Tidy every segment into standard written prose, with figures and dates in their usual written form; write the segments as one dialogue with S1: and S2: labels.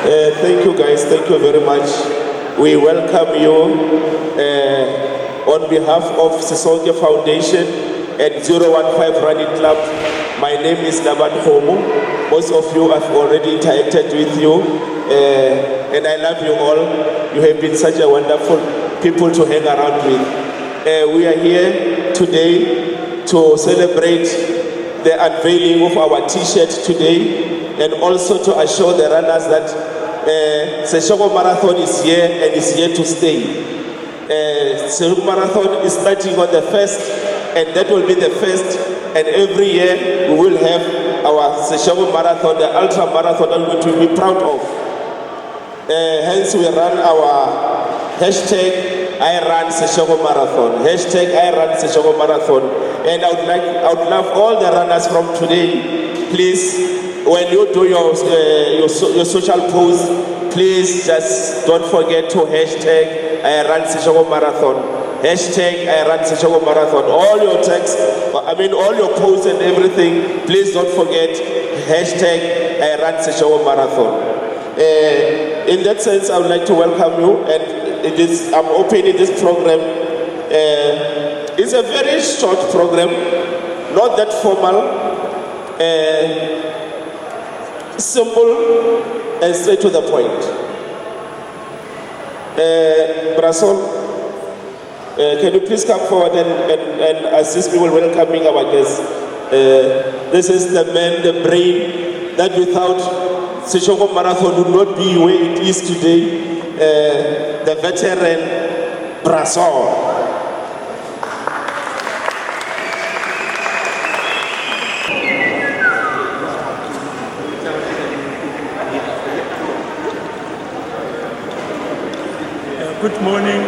S1: Thank you guys, thank you very much. We welcome you on behalf of Seshego Foundation and 015 Running Club. My name is Laban Homo. Most of you have already interacted with you, and I love you all. You have been such a wonderful people to hang around with. We are here today to celebrate the unveiling of our t-shirt today, and also to assure the runners that Seshego Marathon is here and is here to stay. Seshego Marathon is starting on the 1st, and that will be the first, and every year we will have our Seshego Marathon, the ultra marathon, which we will be proud of. Hence we run our hashtag I run Seshego Marathon, hashtag I run Seshego Marathon, and I would love all the runners from today, please, when you do your social post, please just don't forget to hashtag I run Seshego Marathon. Hashtag I run Seshego Marathon. All your text, all your posts and everything, please don't forget hashtag I run Seshego Marathon. In that sense, I would like to welcome you, and I'm opening this program. It's a very short program, not that formal, simple and straight to the point. Brasol, can you please come forward and assist me with welcoming our guests? This is the man, the brain, that without Seshego Marathon would not be where it is today. The veteran Brasol.
S2: Good morning.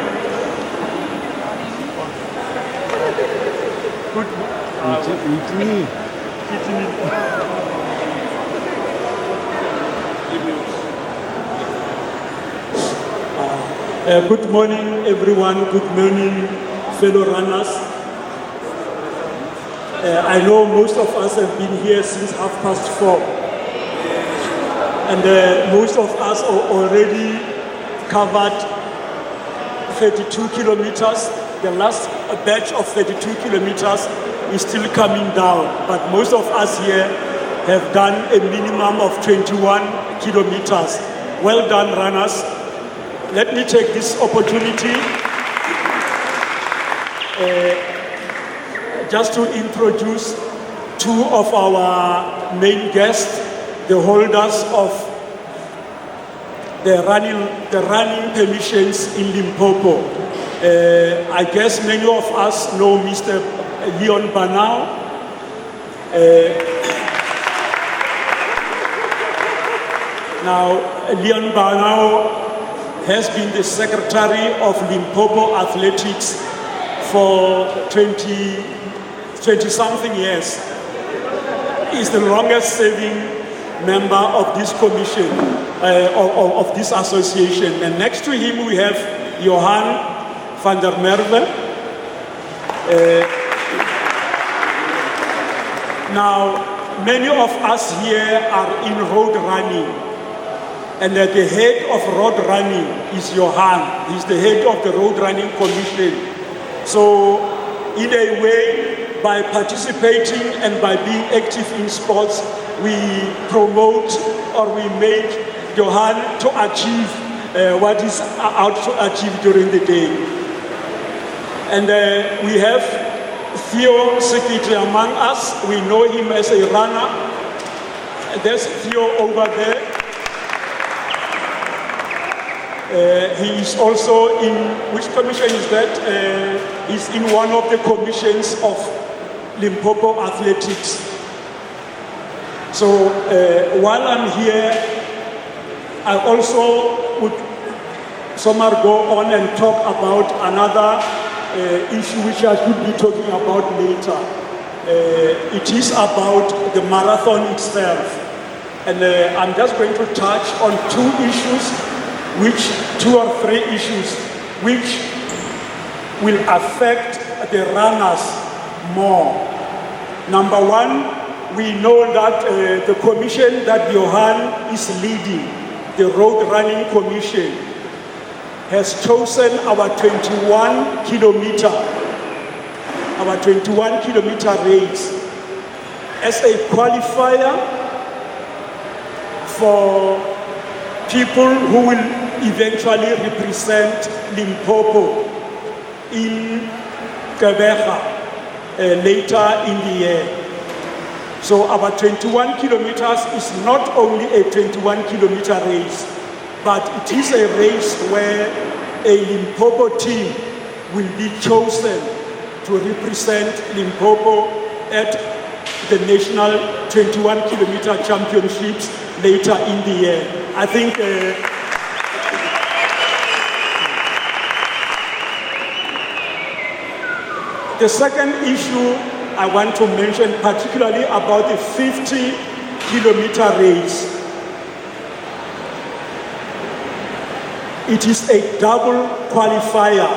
S2: Good morning, everyone. Good morning, fellow runners. I know most of us have been here since 4:30, and most of us are already covered 32 kilometers. The last batch of 32 kilometers is still coming down, but most of us here have done a minimum of 21 kilometers. Well done, runners. Let me take this opportunity just to introduce two of our main guests, the holders of the running permissions in Limpopo. I guess many of us know Mr. Leon Banao. Now, Leon Banao has been the secretary of Limpopo Athletics for 20-something years. He's the longest serving member of this commission, of this association. And next to him we have Johan van der Merwe. Now, many of us here are in road running. And the head of road running is Johan. He's the head of the Road Running Commission. So, in a way, by participating and by being active in sports, we promote or we make Johan to achieve what is out to achieve during the day. And we have Theo Secretary among us. We know him as a runner. There's Theo over there. He is also in, which commission is that? He's in one of the commissions of Limpopo Athletics. So while I'm here, I also would somehow go on and talk about another issue which I should be talking about later. It is about the marathon itself. And I'm just going to touch on two or three issues which will affect the runners more. Number one, we know that the commission that Johan is leading the Road Running Commission has chosen our 21-kilometer race as a qualifier for people who will eventually represent Limpopo in Gqeberha later in the year. So our 21 kilometers is not only a 21-kilometer race, but it is a race where a Limpopo team will be chosen to represent Limpopo at the national 21-kilometer championships later in the year. I think the second issue I want to mention, particularly about the 50-kilometer race. It is a double qualifier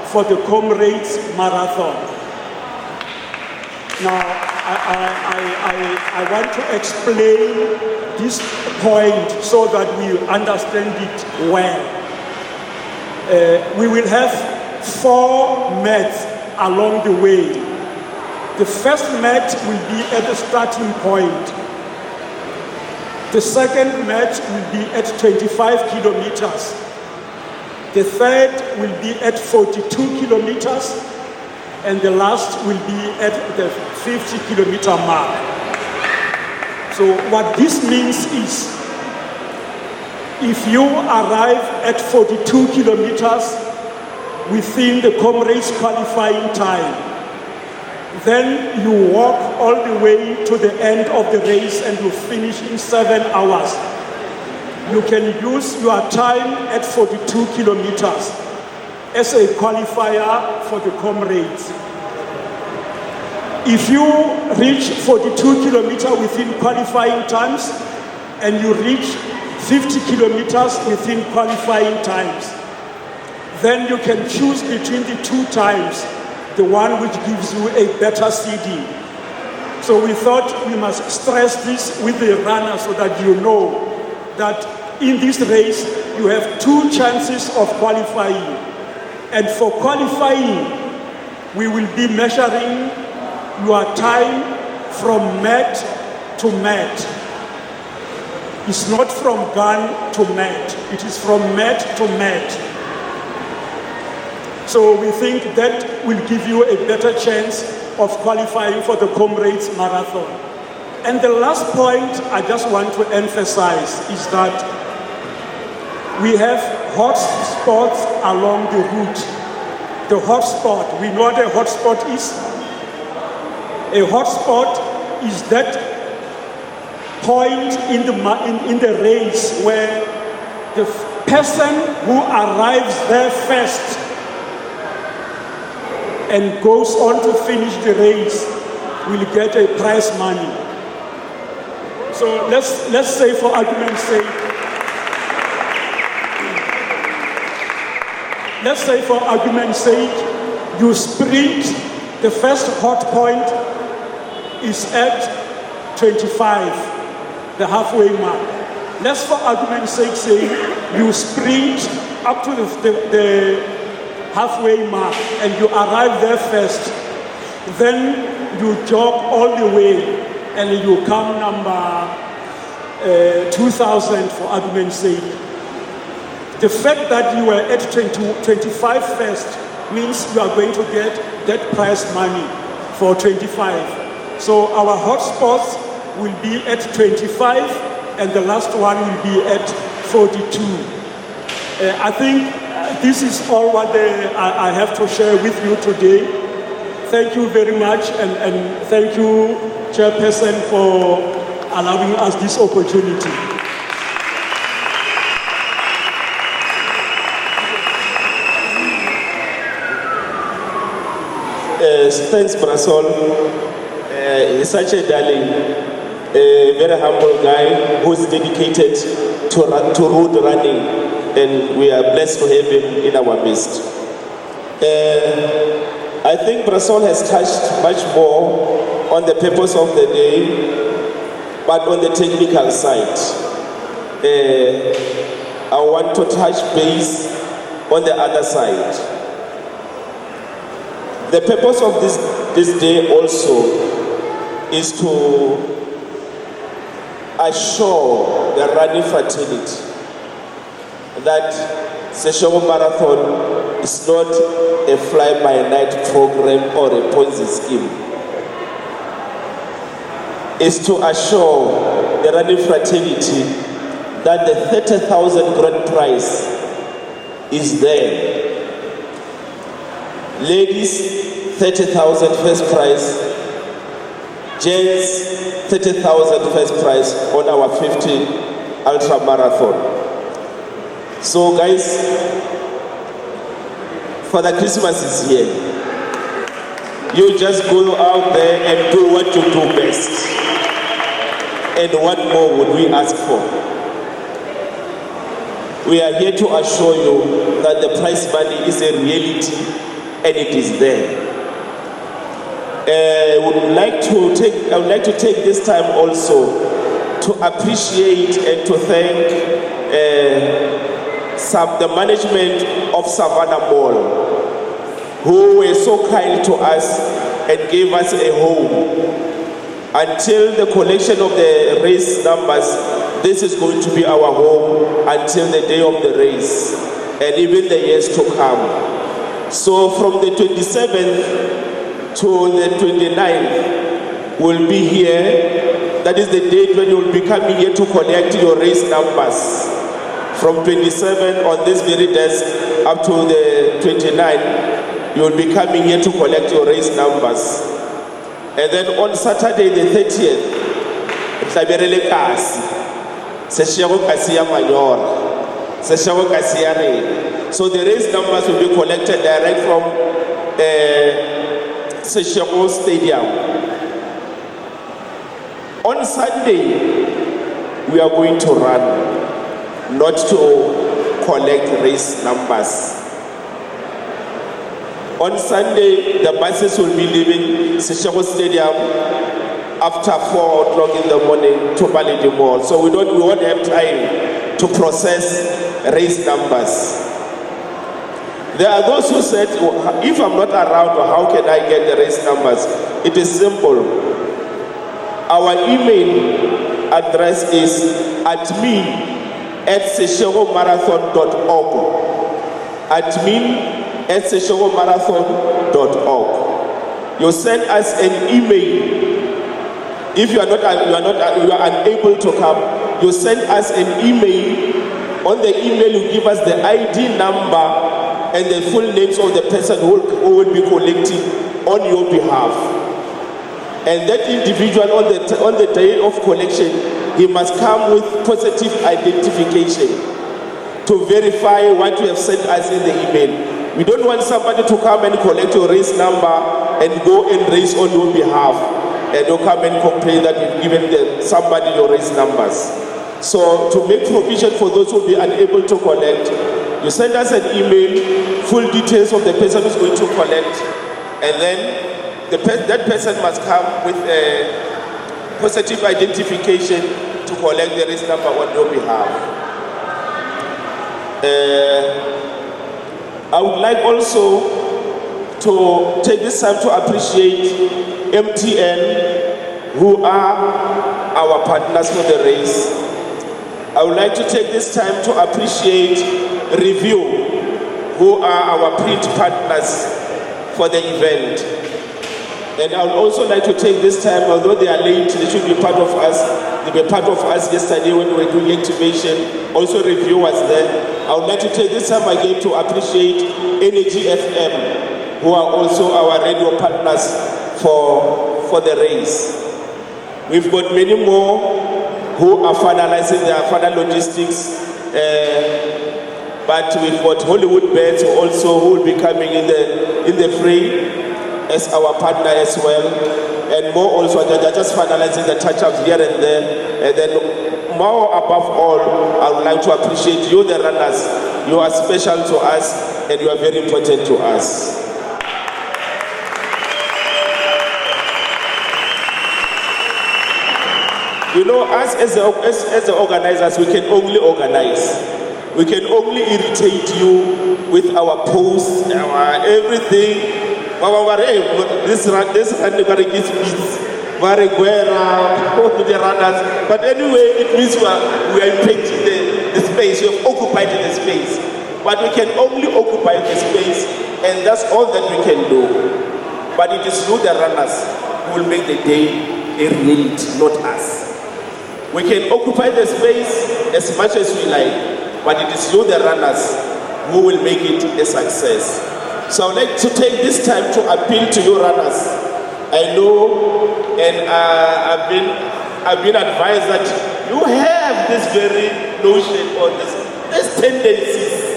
S2: for the Comrades Marathon. Now, I want to explain this point so that we understand it well. We will have 4 mets along the way. The first met will be at the starting point. The second met will be at 25 kilometers. The third will be at 42 kilometers. And the last will be at the 50-kilometer mark. So what this means is, if you arrive at 42 kilometers within the Comrades qualifying time, then you walk all the way to the end of the race and you finish in 7 hours. You can use your time at 42 kilometers as a qualifier for the Comrades. If you reach 42 kilometers within qualifying times and you reach 50 kilometers within qualifying times, then you can choose between the 2 times, the one which gives you a better CD. So we thought we must stress this with the runner so that you know that in this race you have 2 chances of qualifying. And for qualifying, we will be measuring your time from mat to mat. It's not from gun to mat, it is from mat to mat. So we think that will give you a better chance of qualifying for the Comrades Marathon. And the last point I just want to emphasize is that we have hot spots along the route. The hot spot, we know what a hot spot is? A hot spot is that point in the race where the person who arrives there first and goes on to finish the race will get a prize money. So let's say, for argument's sake, you sprint. The first hot point is at 25, the halfway mark. Let's, for argument's sake, say you sprint up to the halfway mark and you arrive there first. Then you jog all the way and you come number 2,000, for argument's sake. The fact that you were at 25 first means you are going to get that prize money for 25. So our hot spots will be at 25 and the last one will be at 42. I think this is all what I have to share with you today. Thank you very much, and thank you, Chairperson, for allowing us this opportunity.
S1: Thanks, Brasol. He's such a darling, a very humble guy who's dedicated to road running, and we are blessed to have him in our midst. I think Brasol has touched much more on the purpose of the day, but on the technical side. I want to touch base on the other side. The purpose of this day also is to assure the running fraternity that Seshego Marathon is not a fly-by-night program or a Ponzi scheme. It's to assure the running fraternity that the 30,000 grand prize is there. Ladies, 30,000 first prize. Gents, 30,000 first prize on our 50 ultra marathon. So guys, Father Christmas is here. You just go out there and do what you do best. And what more would we ask for? We are here to assure you that the prize money is a reality and it is there. I would like to take this time also to appreciate and to thank the management of Savannah Mall, who were so kind to us and gave us a home. Until the collection of the race numbers, this is going to be our home until the day of the race and even the years to come. So from the 27th to the 29th, we'll be here. That is the date when you'll be coming here to collect your race numbers. From 27 on this very desk up to the 29, you'll be coming here to collect your race numbers. And then on Saturday the 30th, Seshego Kasia Mayor, Seshego Kasia Rei. So the race numbers will be collected direct from Seshego Stadium. On Sunday, we are going to run, not to collect race numbers. On Sunday, the buses will be leaving Seshego Stadium after 4 o'clock in the morning to Baladi Mall. So we won't have time to process race numbers. There are those who said, if I'm not around, how can I get the race numbers? It is simple. Our email address is admin@seshegomarathon.org. admin@seshegomarathon.org. You send us an email. If you are unable to come, you send us an email. On the email, you give us the ID number and the full names of the person who will be collecting on your behalf. And that individual on the day of collection, he must come with positive identification to verify what you have sent us in the email. We don't want somebody to come and collect your race number and go and race on your behalf, and you'll come and complain that you've given somebody your race numbers. So to make provision for those who will be unable to collect, you send us an email, full details of the person who's going to collect, and then that person must come with a positive identification to collect the race number on your behalf. I would like also to take this time to appreciate MTN, who are our partners for the race. I would like to take this time to appreciate Review, who are our print partners for the event. And I would also like to take this time, although they are late, they should be part of us. They were part of us yesterday when we were doing activation. Also Review was there. I would like to take this time again to appreciate Energy FM, who are also our radio partners for the race. We've got many more who are finalizing their final logistics, but we've got Hollywood Bets also who will be coming in the fray as our partner as well, and more also. They're just finalizing the touch-ups here and there, and then more above all, I would like to appreciate you, the runners. You are special to us, and you are very important to us. You know, us as the organizers, we can only organize. We can only irritate you with our posts, our everything. This run is very the runners. But anyway, it means we are impacting the space. We have occupied the space. But we can only occupy the space, and that's all that we can do. But it is you, the runners, who will make the day a reality, not us. We can occupy the space as much as we like, but it is you, the runners, who will make it a success. So I'd like to take this time to appeal to you runners. I know, and I've been advised that you have this very notion or these tendencies.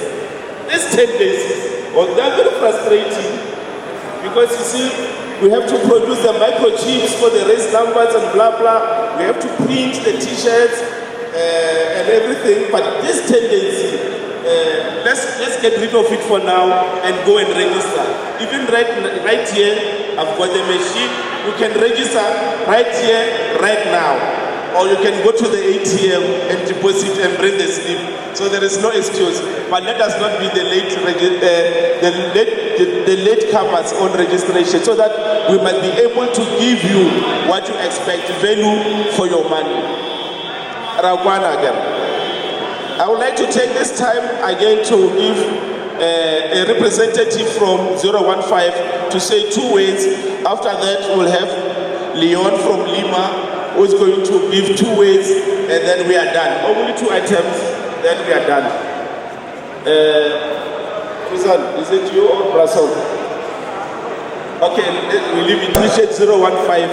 S1: Well, they're very frustrating because you see, we have to produce the microchips for the race numbers and blah blah. We have to print the t-shirts and everything. But this tendency, let's get rid of it for now and go and register. Even right here, I've got the machine. You can register right here, right now. Or you can go to the ATM and deposit and bring the slip. So there is no excuse. But let us not be the late comers on registration, so that we might be able to give you what you expect, value for your money. Rakwana again. I would like to take this time again to give a representative from 015 to say 2 words. After that, we'll have Leon from Lima, who's going to give 2 words, and then we are done. Only 2 items, then we are done. Susan, is it you or Brasso? Okay, we leave it. Initiate 015.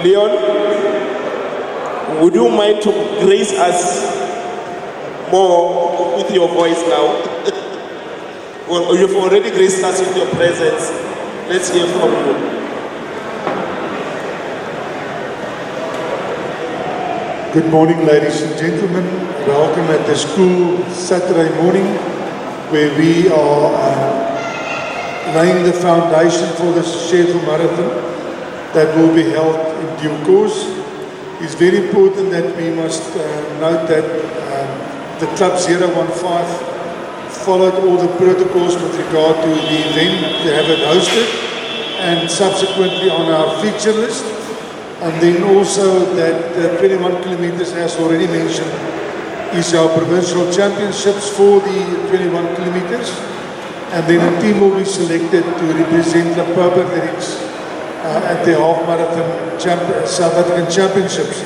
S1: Leon, would you mind to grace us more with your voice now? Well, you've already graced us with your presence. Let's hear from you.
S3: Good morning, ladies and gentlemen. Welcome at the school Saturday morning, where we are laying the foundation for the Seshego Marathon that will be held in due course. It's very important that we must note that the Club 015 followed all the protocols with regard to the event, to have it hosted, and subsequently on our feature list. And then also that the 21 kilometers, as already mentioned, is our provincial championships for the 21 kilometers. And then a team will be selected to represent the Purple Lyrics at the half marathon South African championships.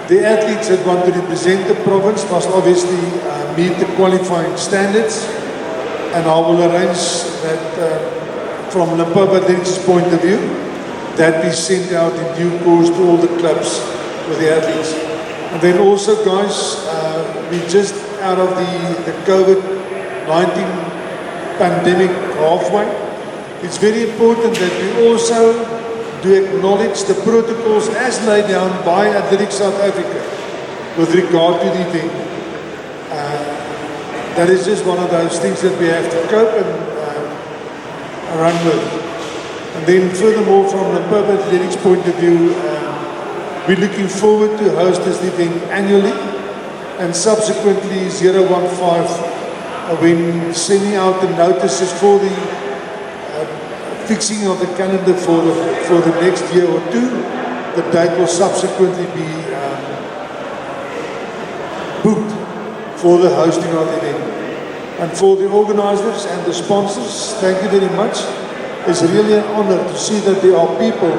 S3: The athletes that want to represent the province must obviously meet the qualifying standards, and I will arrange that from the Purple Lyrics point of view, that is sent out in due course to all the clubs with the athletes. And then also, guys, we're just out of the COVID-19 pandemic halfway. It's very important that we also do acknowledge the protocols as laid down by Athletics South Africa with regard to the event. That is just one of those things that we have to cope and run with. And then furthermore, from the Purple Athletics point of view, we're looking forward to host this event annually, and subsequently 015, when sending out the notices for the fixing of the calendar for the next year or two, the date will subsequently be booked for the hosting of the event. And for the organizers and the sponsors, thank you very much. It's really an honor to see that there are people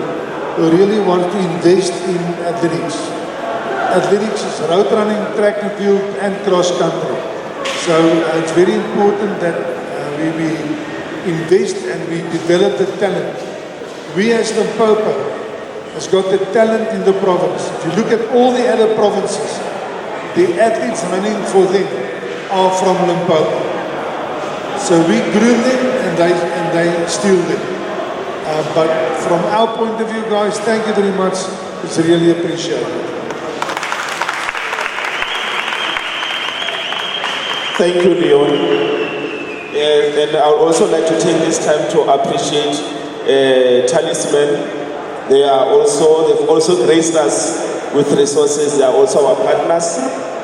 S3: who really want to invest in athletics. Athletics is road running, track and field, and cross country. So it's very important that we invest and we develop the talent. We as Limpopo has got the talent in the province. If you look at all the other provinces, the athletes running for them are from Limpopo. So we groom them and they steal them. But from our point of view, guys, thank you very much. It's really appreciated.
S1: Thank you, Leon. And I would also like to take this time to appreciate Talisman. They've also graced us with resources. They are also our partners.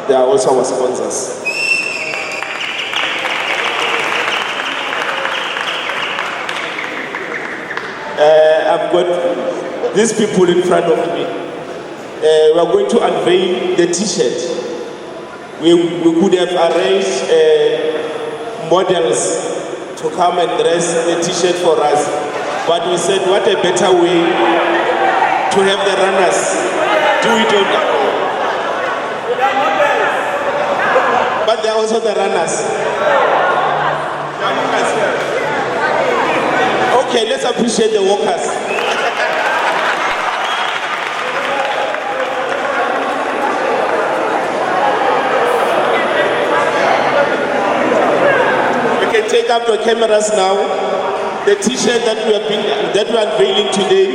S1: They are also our sponsors. I've got these people in front of me. We are going to unveil the T-shirt. We could have arranged models to come and dress the T-shirt for us, but we said, what a better way to have the runners do it on their own. But they're also the runners. Okay, let's appreciate the workers. We can take up the cameras now. The T-shirt that we are unveiling today.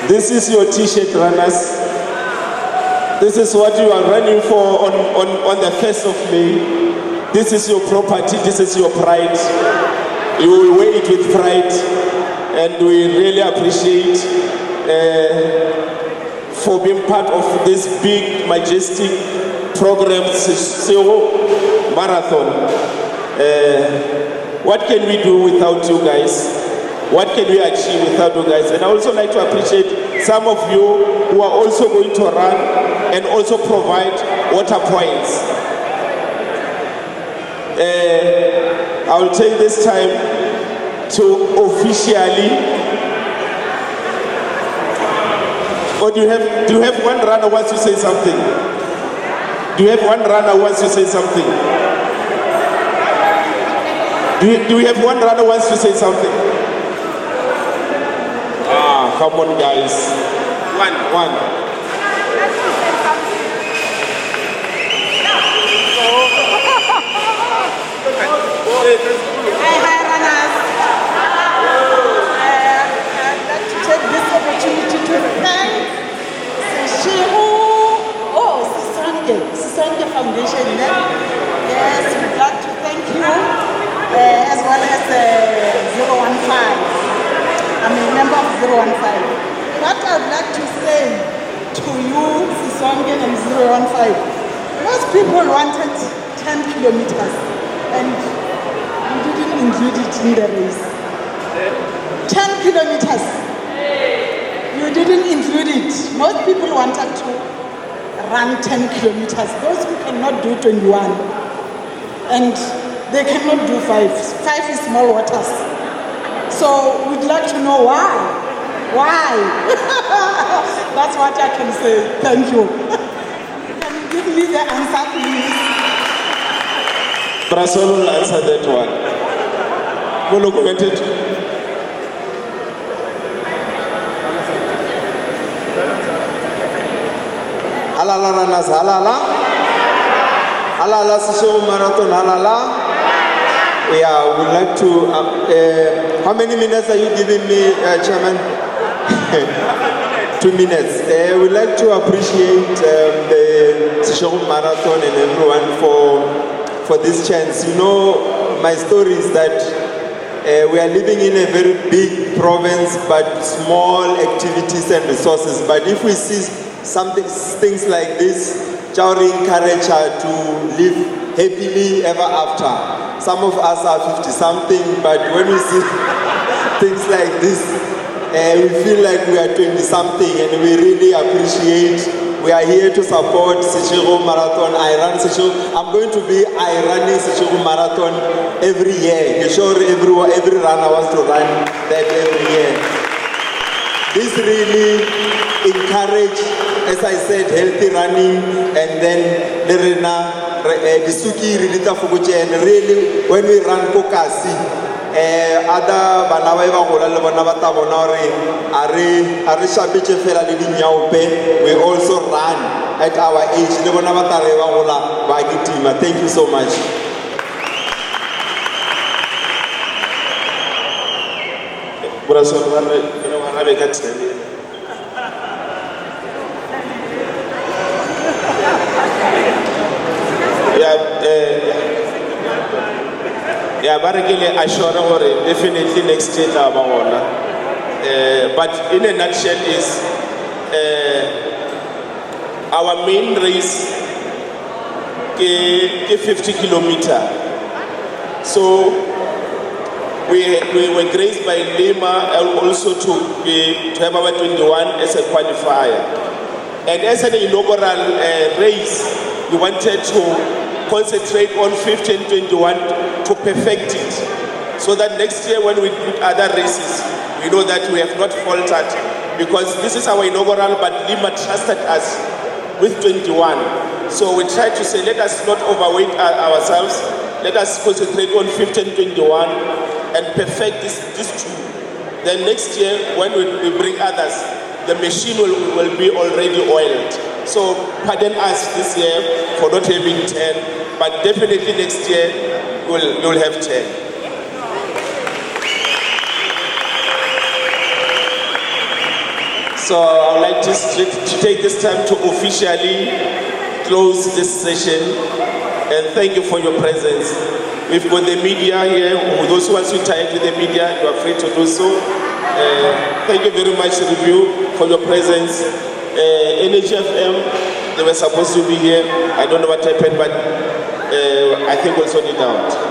S1: This is your T-shirt, runners. This is what you are running for on the 1st of May. This is your property, this is your pride. You will wear it with pride, and we really appreciate for being part of this big, majestic program, Seshego Marathon. What can we do without you guys? What can we achieve without you guys? And I also like to appreciate some of you who are also going to run and also provide water points. I will take this time to officially, or do you have one runner who wants to say something? Do you have one runner who wants to say something? Do we have one runner who wants to say something? Come on, guys. One.
S4: Hi, runners. I'd like to take this opportunity to thank Seshego, Seshego Foundation. Yes, we'd like to thank you, as well as 015. I'm a member of 015. What I would like to say to you, Sisonge and 015, most people wanted 10 kilometers and you didn't include it in the race. 10 kilometers, you didn't include it. Most people wanted to run 10 kilometers. Those who cannot do 21 and they cannot do 5. 5 is small waters. So we'd like to know why. Why? That's what I can say. Thank you. Can you give me the answer, please?
S1: Brasol will answer that one. Will document it.
S5: Halala runners, halala. Halala Seshego Marathon, halala. Yeah, we'd like to, how many minutes are you giving me, Chairman? 2 minutes. We'd like to appreciate the Seshego Marathon and everyone for this chance. You know, my story is that We are living in a very big province, but small activities and resources. But if we see things like this, we encourage her to live happily ever after. Some of us are 50-something, but when we see things like this, we feel like we are 20-something, and we really appreciate. We are here to support Seshego Marathon. I run Seshego. I'm going to be running Seshego Marathon every year. I'm sure every runner wants to run that every year. This really encourage, as I said, healthy running, and then the suki really and really when we run kokasi. Other bana ba gola le bona ba ta bona hore are shapetse fela le dinyaope. We also run at our age le bona ba ta re ba gola ba kitima. Thank you so much.
S1: Yeah, Barakile assure definitely next year. But in a nutshell is our main race is 50 kilometers. So we were graced by Lima also to have our 21 as a qualifier. And as an inaugural race, we wanted to concentrate on 50 and 21 to perfect it, so that next year when we do other races, we know that we have not faltered, because this is our inaugural, but Lima trusted us with 21. So we try to say, let us not overweight ourselves, let us concentrate on 50 and 21 and perfect this two. Then next year when we bring others, the machine will be already oiled. So pardon us this year for not having 10, but definitely next year we'll have 10. So I would like to take this time to officially close this session, and thank you for your presence. We've got the media here. Those who want to interact with the media, you are free to do so. Thank you very much, Review, for your presence. Energy FM, they were supposed to be here. I don't know what happened, but I think we'll sort it out.